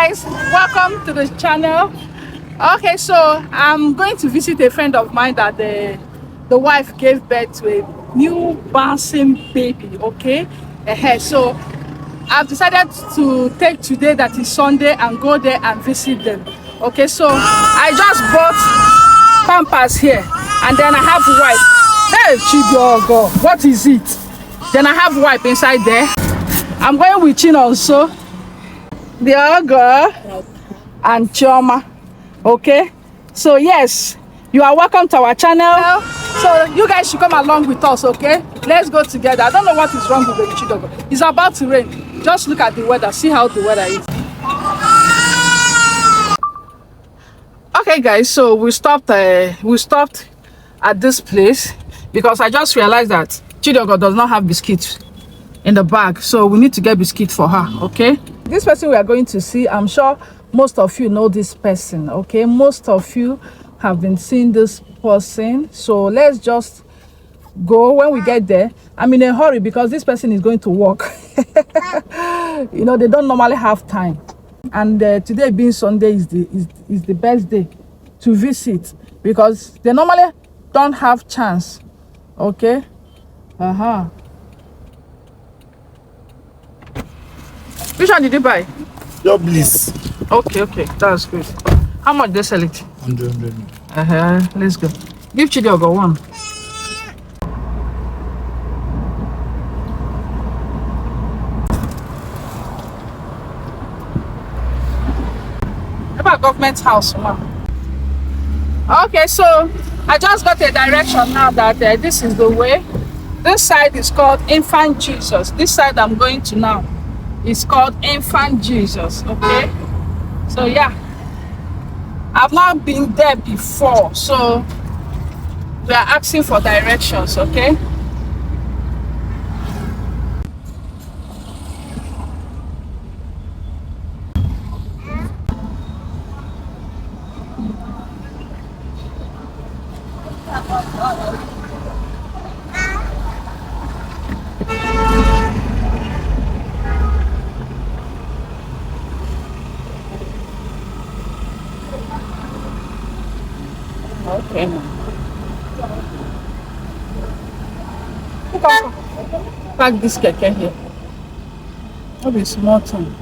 guys, welcome to the channel. Okay, so I'm going to visit a friend of mine that the wife gave birth to a new bouncing baby. Okay, so I've decided to take today, that is Sunday, and go there and visit them. Okay, so I just bought Pampers here, and then I have wipe. Hey, Chidiogo, what is it? Then I have wipe inside there. I'm going with Chin also, the Ogo, and Chioma. Okay, so yes, you are welcome to our channel. So you guys should come along with us. Okay, let's go together. I don't know what is wrong with the Chidogo. It's about to rain. Just look at the weather, see how the weather is. Okay guys, so we stopped at this place because I just realized that Chidogo does not have biscuits in the bag, so we need to get biscuit for her. Okay, this person we are going to see, I'm sure most of you know this person. Okay, most of you have been seeing this person, so let's just go. When we get there, I'm in a hurry because this person is going to work. You know, they don't normally have time, and today being Sunday is the best day to visit because they normally don't have chance. Okay, which one did you buy? Your bliss. Okay, that's good. How much they sell it? 100. Let's go. Give Chidiogo one. About government house, ma. Okay, so I just got a direction now that this is the way. This side is called Infant Jesus. This side I'm going to now is called Infant Jesus. Okay, so yeah, I've not been there before, so we are asking for directions. Okay, okay. Pack this keke here. What is small time?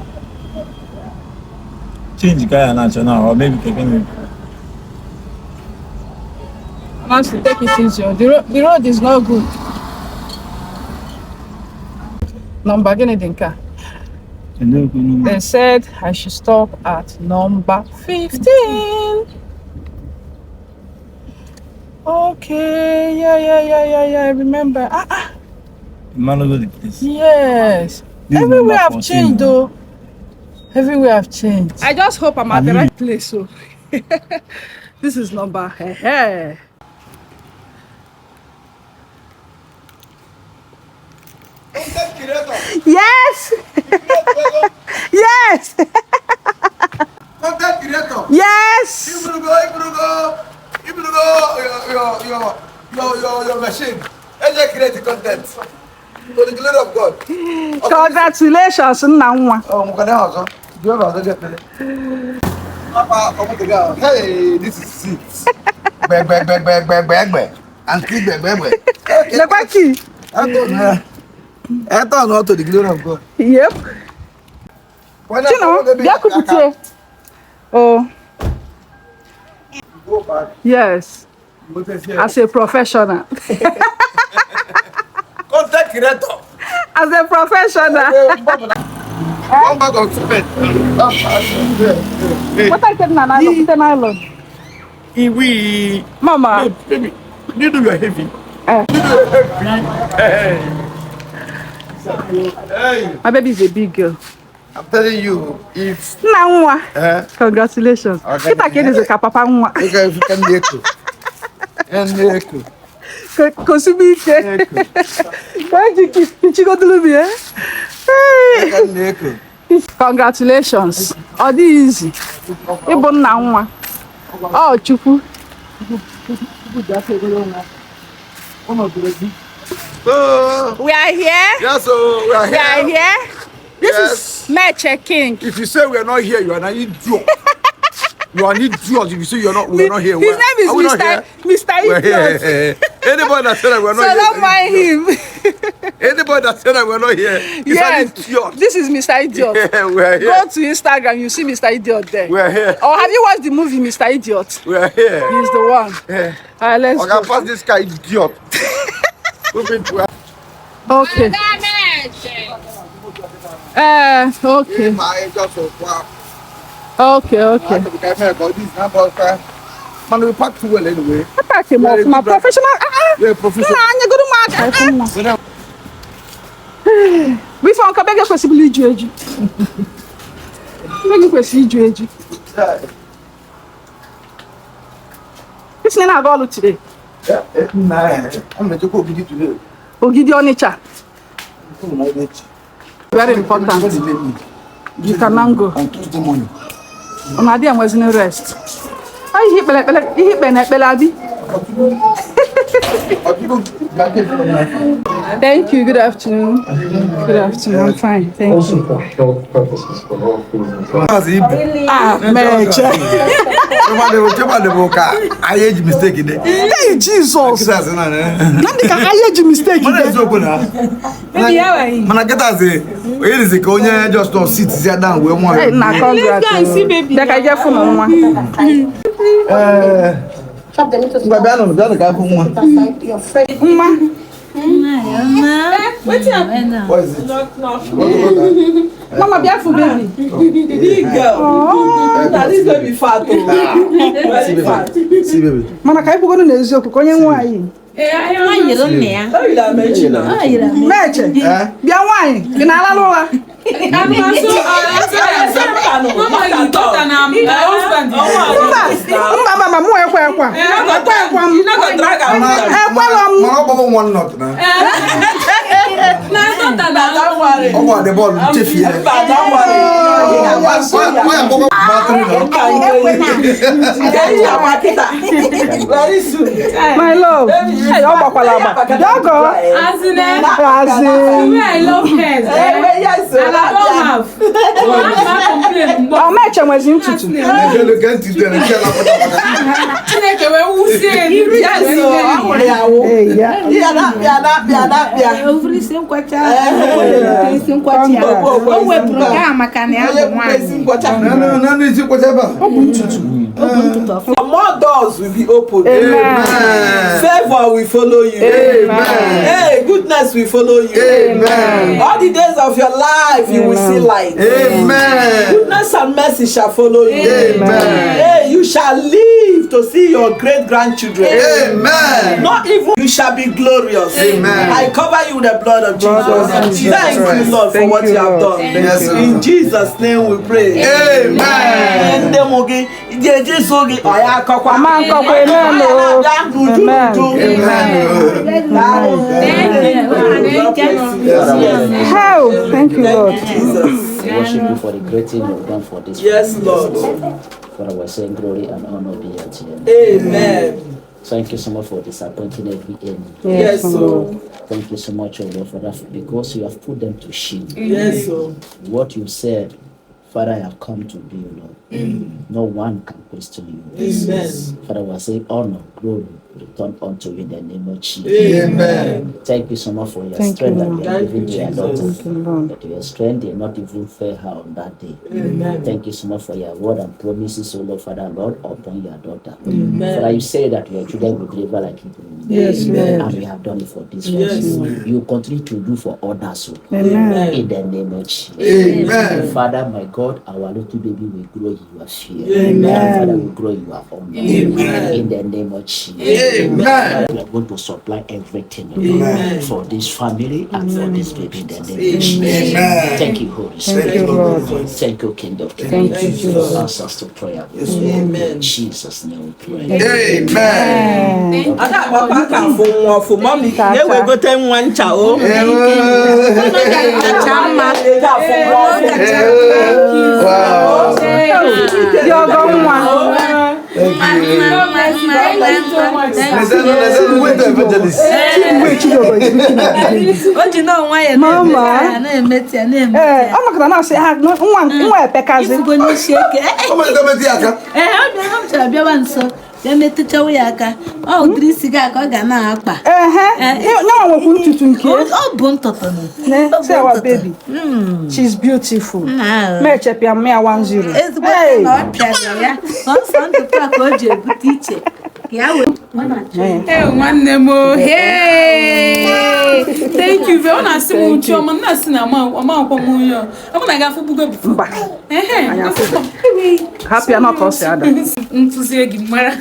Change the car now, or maybe keke. I must take it easy. The road is not good. Number Dinka. They said I should stop at number 15. Okay, yeah, I remember. Yes. Everywhere I've changed though. Everywhere I've changed. I just hope I'm at the right place. So this is number. Yes. Yes. Content creator. Yes. Your machine. And you create the content. For the glory of God. Congratulations, Nangwa. Oh, Mukana, you have hey, this is it. Bag. And keep bag. I don't know to the glory of God. Yep. Oh. Yes. As a professional. Content creator. As a professional. One bag of spit. What I said, Nana, put an island. We Mama. baby, you do your heavy. Hey. My baby is a big girl. I'm telling you, if Nangwa. Congratulations. If I can is a kapapa. you can make it. And make it. Consumite. Can't you go to Libya? Congratulations. All this easy. Ibon Nangwa. Oh, Chuku. We are here. Yeah, so we are here. This is Meche King. If you say we are not here, you are an idiot. You are an idiot. If you say we are not here. His name is Mr. Idiot. Anybody that said that we are not So here. don't mind him. Anybody that said that we are not here is an idiot. This is Mr. Idiot. Yeah, we are here. Go to Instagram, you see Mr. Idiot there. We are here. Or have you watched the movie Mr. Idiot? We are here. He's the one. Yeah. Alright, let's I can go. pass this guy idiot. Okay. Okay. Okay. Man, we pack too well anyway. I pack him off. My professional. Yeah, professional. We found Kabega possibly Georgie. Maybe we see Georgie. This name I got today. I'm going to go with you today. Ogidi Onicha. Very important. You can now go. On Tuesday morning. My dear was in a rest. I hit Belabi. Thank you. Good afternoon. Good afternoon. I'm fine. Thank you. For health purposes for all foods. I age mistake in it. Hey, Jesus. I age mistake. Man, I get as a where is it? Just don't sit here down. We want. Hey, na congrats. Baby. Like I get from mama. Chop them into Your friend. What is it? Mama, be for baby. Big girl. Now this baby fat. Very fat. See, baby. Mama, can you go to the zoo? Can you wine? Oh, you don't mention now. Meche. Be a wine. You know, Lola. Mama, you thought my husband. Mama, more. You not gonna drag her. One not now. Don't worry. Oh, the ball, Chief. Don't worry. Very soon. My love. Hey, oh, Papa. Dogo. I love her. Yes, And I don't have. Oh, Meche was in tutu. More doors will be opened. Amen. Favor will follow you. Amen. Hey, goodness will follow you. Amen. All the days of your life you will see light. Amen. Goodness and mercy shall follow you. Amen. Hey, you shall live to see your great grandchildren. Amen. Not even you shall be glorious. Amen. I cover you with the blood of Jesus. Thank you, Lord, for what you have done. Yes, In Jesus' name we pray. Amen. How? Thank you, Lord. Jesus. We worship you for the great thing you've done for this. Yes, Lord. For our saying glory and honor be unto you. Amen. Thank you so much for disappointing every enemy. Yes, Lord. Thank you so much, O Lord, for that, because you have put them to shame. Yes, Lord. What you said, Father, I have come to do, Lord. No one can question you. Amen. Father, we say honor, glory, return unto you in the name of Jesus. Amen. Thank you so much for your Thank strength you, that you Lord. have given to your Thank you, daughter. Jesus. Thank you, Lord. That your strength did not even fail her on that day. Amen. Thank you so much for your word and promises, O Lord, Father, Lord, upon your daughter. Amen. Father, you say that your children will deliver like you do. Yes, Lord. And we have done it for this Yes, one. Lord. You continue to do for others, O Lord. Amen. In the name of Jesus. Amen. Father, my God, our little baby will grow in your fear. Amen. Father, will grow in your honor. Amen. In the name of Jesus. Amen. Father, we are going to supply everything Amen. for this family and for this baby in the name of Jesus. Amen. Thank you, Holy Spirit. Thank you, Lord. Thank you, King of Kings. Thank you, Thank you, Jesus. Lord. Answers to prayer. Amen. In Jesus' name we pray. Amen. Ada papa ka fo won fo mommy ye we go ten one cha o. Wow. You're going one. Thank Wait, evangelist. What you know why? Mama. I'm not gonna say, I no one pekazi. going to shake. Come on, come here. I'm to be one so. Then they teach away aka. Oh, 3 cigar go Ghana akpa. No one will put to Oh, buntotono. say our baby. She's beautiful. Meche pia me 10. It's what not treasure, yeah. Son to talk about you, good teacher. Yeah, Hey, one more. Hey, thank you very much. I'm not seeing a man. I'm going to go for Buga. Happy I'm not cause other. To say Gimara.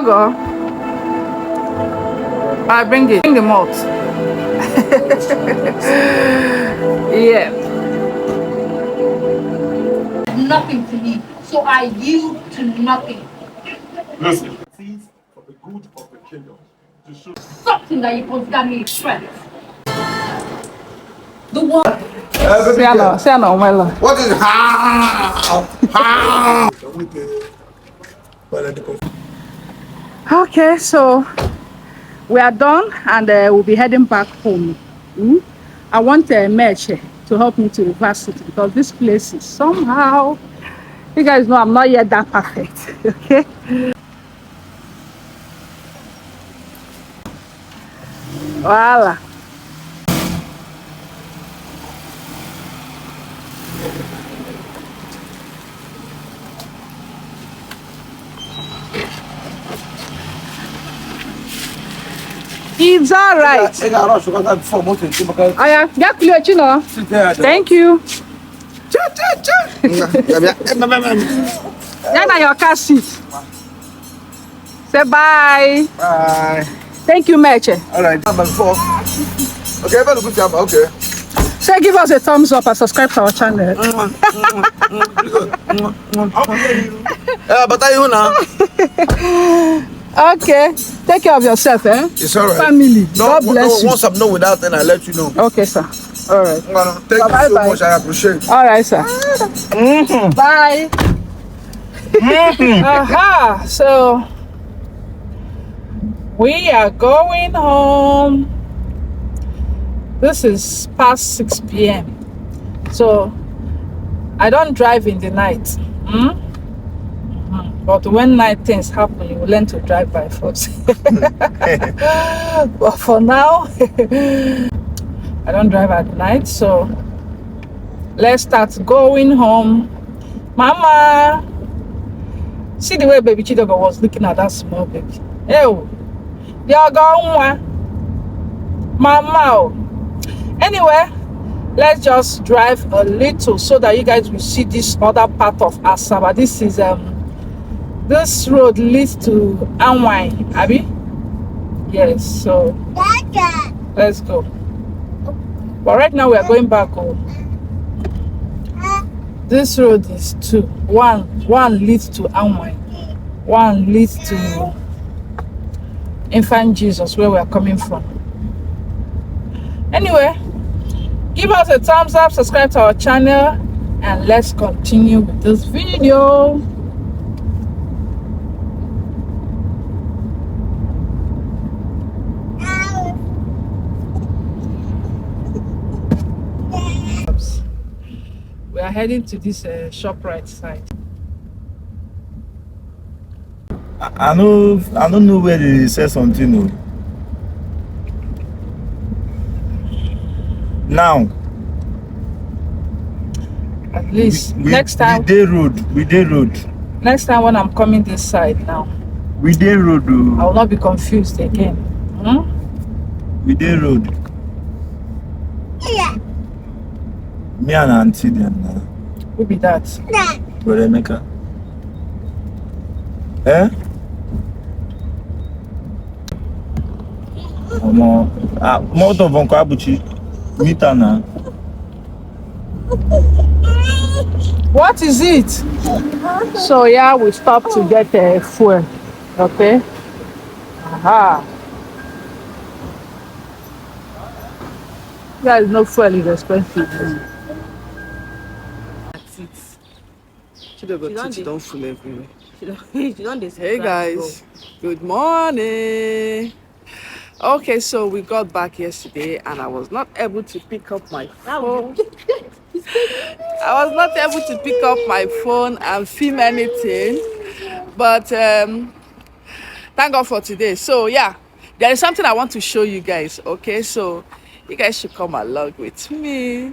Go. I bring the malt. Yeah. Nothing to me, so I yield to nothing. Listen. Something that you consider me strength. The one. Say no, well. What is Okay, so we are done and we'll be heading back home. I want a Meche to help me to reverse it because this place is somehow, you guys know I'm not yet that perfect. Okay. Voila. It's all right. Thank you. Then your car seat. Say bye. Bye. Thank you, Meche. All right. Number 4. Okay, very good job. Okay. Say give us a thumbs up and subscribe to our channel. But are you now? Okay. Take care of yourself, eh? It's all right. Family. No, God bless you. Once I know without, then I'll let you know. Okay, sir. All right. Thank you so much. I appreciate it. All right, sir. Bye. Aha. So we are going home. This is past 6 p.m. So I don't drive in the night. But when night things happen, you will learn to drive by force. But for now, I don't drive at night. So let's start going home. Mama, see the way baby Chidogo was looking at that small baby. Ew, you're going, Mama. Anyway, let's just drive a little so that you guys will see this other part of Asaba. This road leads to Anwine, Abby? Yes, so let's go. But right now we are going back home. This road is 2. One leads to Anwine. One leads to Infant Jesus, where we are coming from. Anyway, give us a thumbs up, subscribe to our channel, and let's continue with this video. We are heading to this ShopRite side. I don't know where they say something. No. Now. At least next time. We dey road. Next time when I'm coming this side now. We dey road. I will not be confused again. We dey road. Yeah. Me and auntie them. Who be that? Brother Emeka. Eh? Mouth of Uncle Abuchi. Meet her now. What is it? So yeah, we stopped to get fuel. Okay. Aha. Guys, no fuel is expensive. That's it. She don't fool everywhere. She don't dey Hey guys, good morning. Okay, so we got back yesterday and I was not able to pick up my phone. I was not able to pick up my phone and film anything, but thank God for today. So yeah, there is something I want to show you guys. Okay, so you guys should come along with me.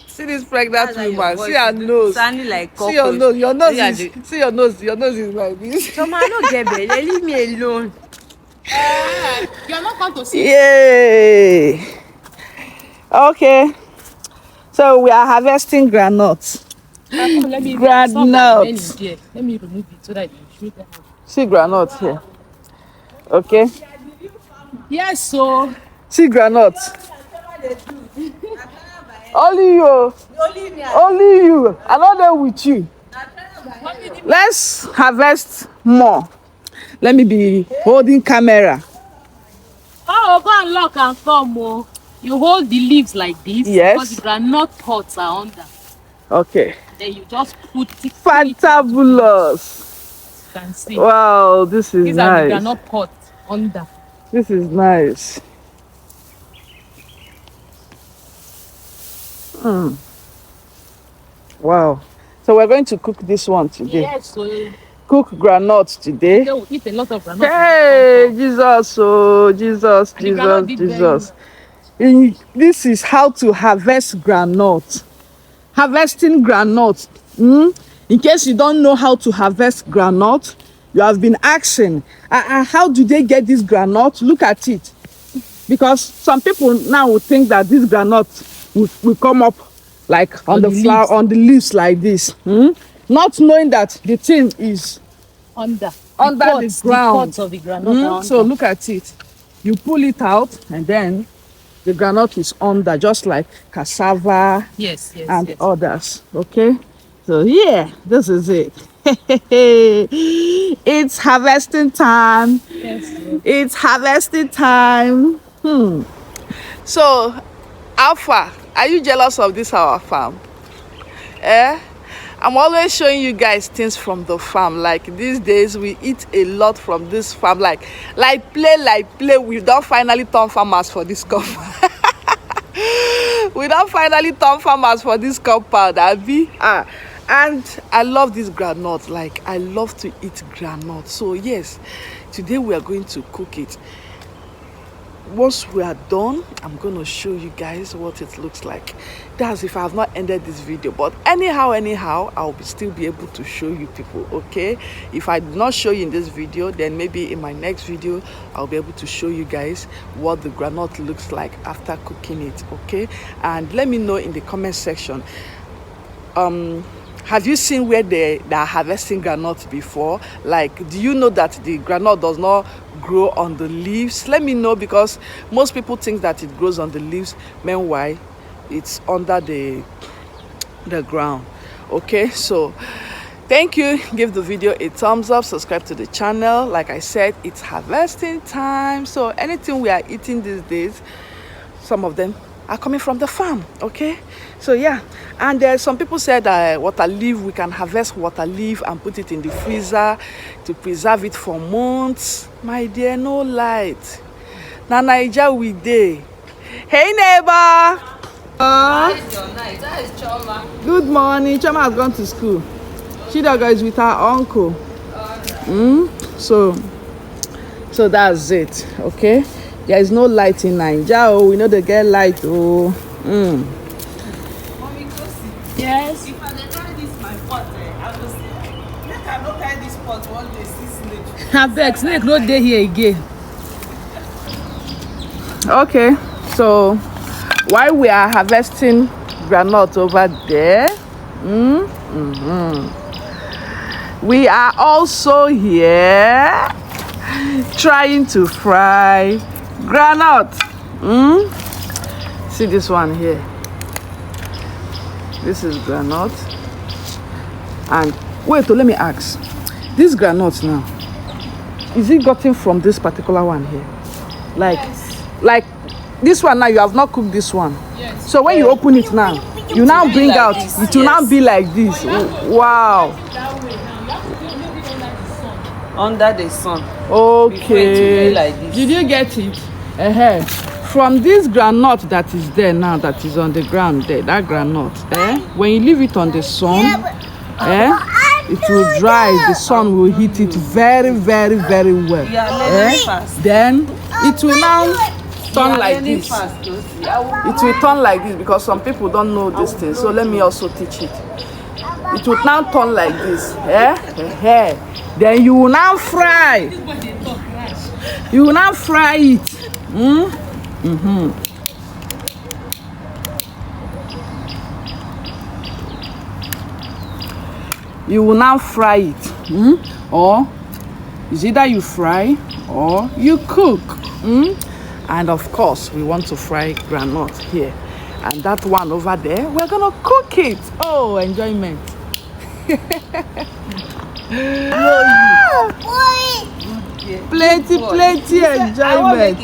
See this pregnant woman. See her nose. Sounding like see your nose. Your nose is. See your nose. Your nose is like this. Choma, I don't get belly. Leave me alone. You're not going to see. Yay! Okay, so we are harvesting groundnuts. Groundnuts. Let me remove it so that you shoot them. See groundnuts here. Okay. Yes, so. See groundnuts. Only you. Only you. I'm not there with you. Let's harvest more. Let me be holding camera. Oh, go and lock and come. Oh. You hold the leaves like this. Yes. Because the groundnut pods are under. Okay. Then you just put it. Fantabulous. You can see. Wow, this is These nice. are the groundnut pods under. This is nice. Wow. So we're going to cook this one today. Yes, so Cook groundnuts today. they will eat a lot of groundnut. Hey, Jesus, oh, Jesus, And the groundnut did Jesus. This is how to harvest groundnut. Harvesting groundnut. In case you don't know how to harvest groundnut, you have been asking, how do they get this groundnut? Look at it. Because some people now will think that this groundnut will come up like on the flower, on the leaves like this. Not knowing that the thing is Under the ground. The pods of the groundnut. So look at it. You pull it out and then the groundnut is under, just like cassava and others. Okay, so yeah, this is it. It's harvesting time. It's harvesting time. So Alpha, are you jealous of this our farm? I'm always showing you guys things from the farm. Like these days we eat a lot from this farm. Like play. We don't finally turn farmers for this compound. We don't finally turn farmers for this compound, Abby. And I love this groundnut. Like I love to eat groundnut. So yes, today we are going to cook it. Once we are done, I'm going to show you guys what it looks like. That's if I have not ended this video, but anyhow I'll still be able to show you people. Okay, if I do not show you in this video, then maybe in my next video I'll be able to show you guys what the groundnut looks like after cooking it. Okay, and let me know in the comment section, have you seen where they are harvesting groundnut before? Like, do you know that the groundnut does not grow on the leaves? Let me know, because most people think that it grows on the leaves, meanwhile it's under the ground. Okay, so thank you. Give the video a thumbs up, subscribe to the channel. Like I said, it's harvesting time, so anything we are eating these days, some of them are coming from the farm. Okay, so yeah. And some people said water leaf, we can harvest water leaf and put it in the freezer to preserve it for months. My dear, no light. Na Naija we dey. Hey neighbor. Good morning. Choma has gone to school. Chidoga is with her uncle. So that's it. Okay, there is no light in Naija. Oh, we know they get light. Oh. Yes. If I try this my pot, I will make I not carry this pot one day see snake. Abeg, snake no dey here again. Okay, so while we are harvesting groundnut over there, we are also here trying to fry groundnut. See this one here. This is groundnut. And wait, let me ask, this groundnut now, is it gotten from this particular one here? Like this one now, you have not cooked this one. Yes. So when you open it now, You now bring out, it will now be like this. Wow. Under the sun. Okay. Like this. Did you get it? From this groundnut that is there now, that is on the ground there, that groundnut, when you leave it on the sun, it will dry. The sun will hit it very, very, very well. Then it will now turn like this. It will turn like this because some people don't know this thing. So let me also teach it. It will now turn like this. Then you will now fry. You will now fry it. You will now fry it. Or it's either you fry or you cook. And of course, we want to fry groundnut here. And that one over there, we're gonna cook it. Oh, enjoyment. Plenty enjoyment.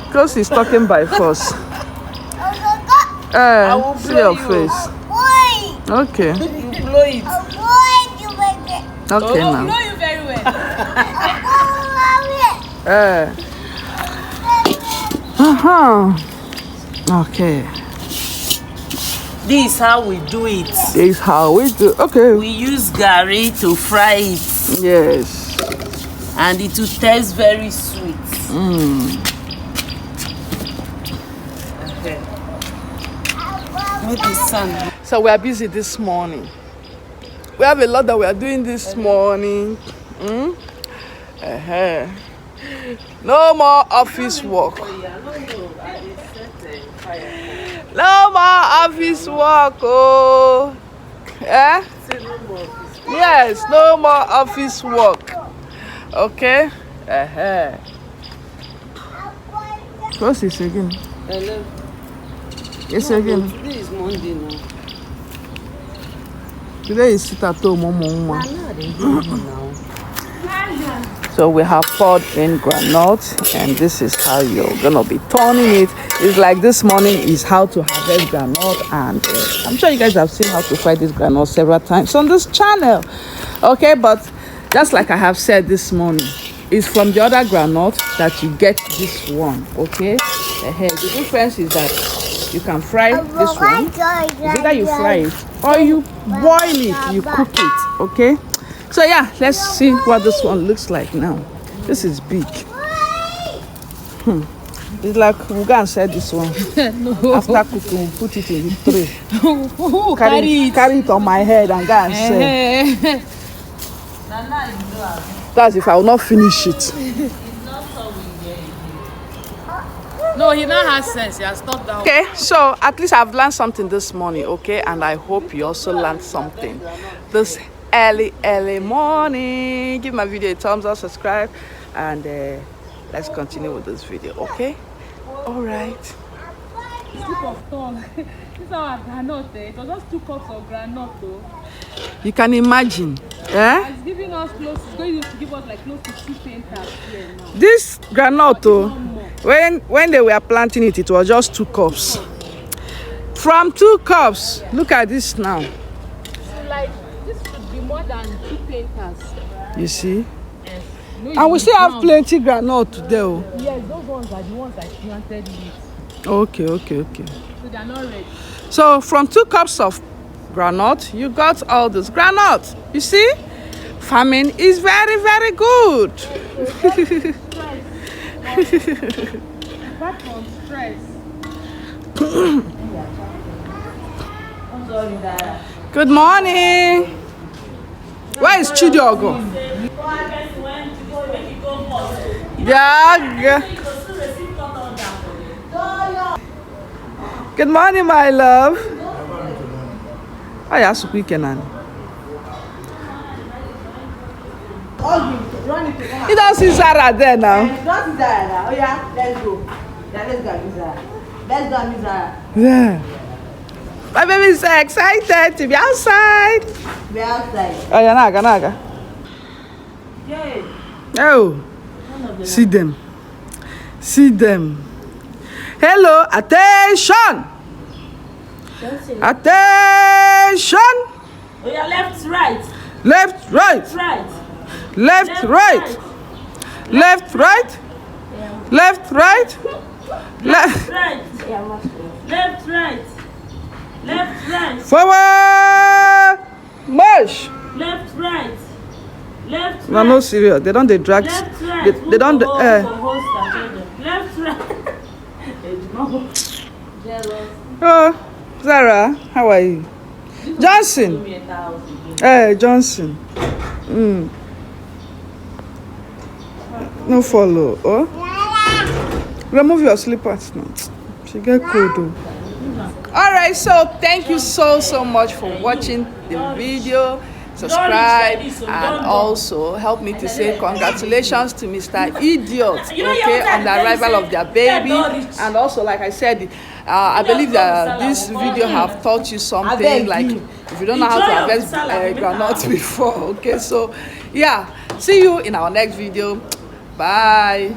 Because he's talking by force. See your face. Okay. You blow it. Okay now. know you very well. Okay. This is how we do it. This is how we do. Okay. We use gari to fry it. Yes. And it will taste very sweet. So we are busy this morning. We have a lot that we are doing this morning. No more office work. No more office work. Oh. Yes, no more office work. Okay. What's this again? Hello. Yes, again. Today is Monday now. Today is sit at home, mama. So we have poured in groundnut, and this is how you're gonna be turning it. It's like this morning is how to harvest groundnut, and I'm sure you guys have seen how to fry this groundnut several times on this channel. Okay, but just like I have said this morning, it's from the other groundnut that you get this one. Okay, the difference is that you can fry this one. It's either you fry it or you boil it, you cook it. Okay. So yeah, let's see what this one looks like now. This is big. It's like we go and sell this one. No. After cooking, we put it in the tray. Carry it on my head and go and sell. That's if I will not finish it. No, he now has sense. He has stopped down. Okay, so at least I've learned something this morning, okay? And I hope you also learned something this early morning. Give my video a thumbs up, subscribe, and let's continue with this video, okay? All right. Scoop of tall. This is our groundnut. It was just 2 cups of groundnut, though. You can imagine, It's giving us close. It's going to give us like close to 2 painters here now. This groundnut, when they were planting it, it was just 2 cups. From 2 cups, look at this now. So like this should be more than 2 painters. You see? And we still have plenty groundnut today. Yes, those ones are the ones I planted with. Okay. So they are not ready. So from 2 cups of groundnut, you got all this groundnut. You see? Farming is very, very good. Apart from stress. Good morning. Where is Chidiogo? Yeah. Good morning, my love. Oh, yeah, so quick, Kenan. You don't see Zara there now. Don't see Zara now. Oh yeah, let's go. Yeah, let's go, Zara. Let's go, Zara. Yeah. My baby is so excited to be outside. Be outside. Oh, yeah, naga. Yay. Oh, see them. Hello, attention. Attention! Oh, yeah, left, right. Left, right. Right. Left, right. Left, right. Left, right. Left, Right. Left, right. Left, right. forward. March. Left, right. Left, No, no, serious. They don't. They drag. left, right. They don't. Left, right. Oh, Zara, how are you? Johnson. Hey, Johnson. No follow. Oh, remove your slippers now. She get cold though. All right, so thank you so much for watching the video. Subscribe and also help me to say congratulations to Mr. Idiot, okay, on the arrival of their baby. And also, like I said, I believe that this video have taught you something, like if you don't know how to harvest groundnut before, okay. So yeah, see you in our next video. Bye.